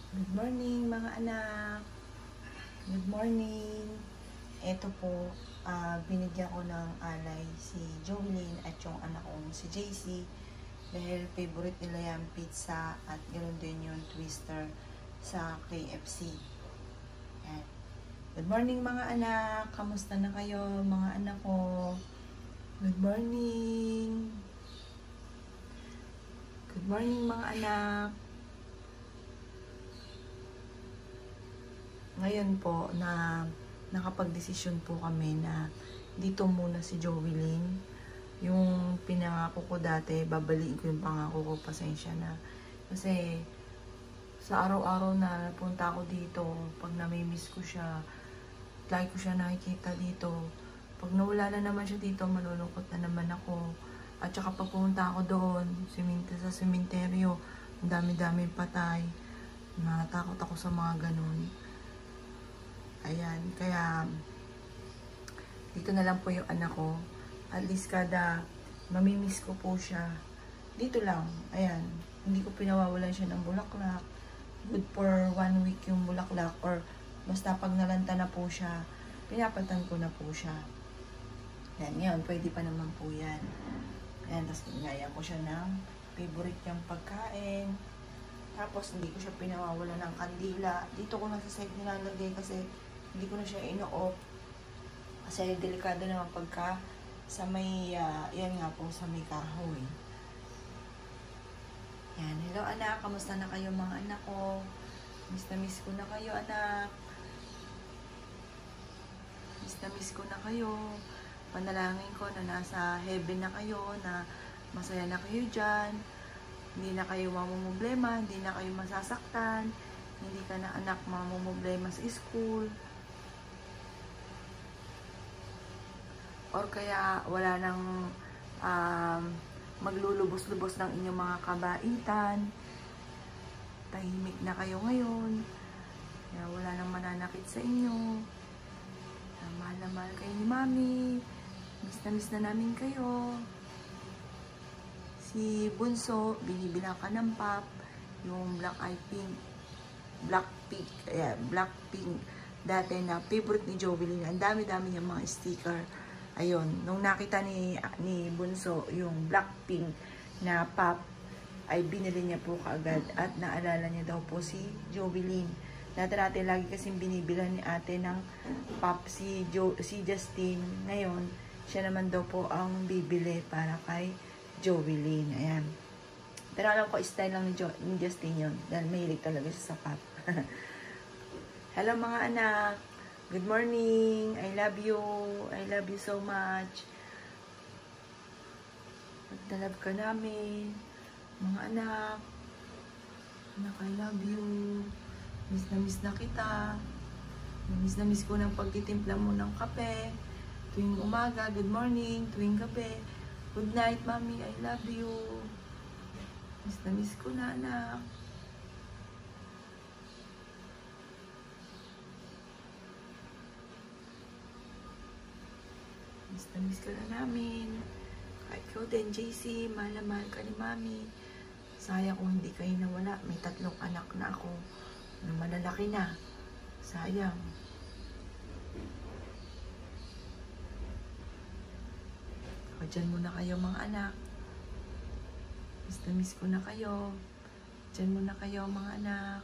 Good morning mga anak. Good morning. Ito po, binigyan ko ng alay si Jolene at yung anak kong si JC dahil favorite nila yung pizza at ganoon din yung twister sa KFC. Yan. Good morning mga anak. Kamusta na kayo mga anak ko? Good morning. Good morning mga anak. Ngayon po na nakapag-desisyon po kami na dito muna si Jovelyn. Yung pinangako ko dati, babaliin ko yung pangako ko, pasensya na. Kasi sa araw-araw na napunta ako dito, pag namimiss ko siya, lagi ko siya nakikita dito. Pag nawala na naman siya dito, malulungkot na naman ako. At saka pag pumunta ako doon, sa sementeryo, ang dami-daming patay. Natakot ako sa mga ganun. Ayan, kaya dito na lang po yung anak ko. At least kada mamimiss ko po siya, dito lang. Ayan, hindi ko pinawawalan siya ng bulaklak. Good for 1 week yung bulaklak. Or basta pag nalanta na po siya, pinapatan ko na po siya. Yan, yun, pwede pa naman po yan. Ayan, tapos ginaya ko siya ng favorite niyang pagkain. Tapos hindi ko siya pinawawala ng kandila. Dito ko na sa side nilalagay kasi hindi ko na siya ino-off. Kasi delikado naman pagka sa may, yan nga po, sa may kahoy. Yan, hello anak, kamusta na kayo mga anak ko? Miss na miss ko na kayo anak. Miss na miss ko na kayo. Panalangin ko na nasa heaven na kayo, na masaya na kayo dyan. Hindi na kayo mamumblema, hindi na kayo masasaktan, hindi ka na anak mamumblema sa school. Or kaya wala nang maglulubos-lubos ng inyong mga kabaitan. Tahimik na kayo ngayon. Kaya wala nang mananakit sa inyo. Mahal na mahal kayo ni Mami. Miss na namin kayo. Si Bunso, binibilang ka ng pop. Yung Blackpink. Dati na favorite ni Jovelyn. Ang dami-dami yung mga sticker. Ayun, nung nakita ni Bunso yung Blackpink na pop, ay binili niya po kaagad at naalala niya daw po si Jovelyn. Dati lagi kasing binibilan ni ate ng pop si Justin. Ngayon, siya naman daw po ang bibili para kay Jovelyn. Ayan. Pero alam ko, style lang ni Justin yun. Dahil mahilig talaga siya sa pop. Hello mga anak. Good morning. I love you. I love you so much. Nagdalab ka namin. Mga anak. Anak, I love you. Miss na kita. Miss na miss ko ng pagtitimpla mo ng kape. Tuwing umaga, good morning. Tuwing gabi, good night, Mami. I love you. Miss na miss ko na, anak. Miss ka na namin. Kahit ikaw din, JC, mahal na mahal ka ni Mami. Sayang kung hindi kayo nawala. May 3 anak na ako. Na malalaki na. Sayang. O, dyan muna kayo mga anak. Miss ko na kayo. Dyan muna kayo mga anak.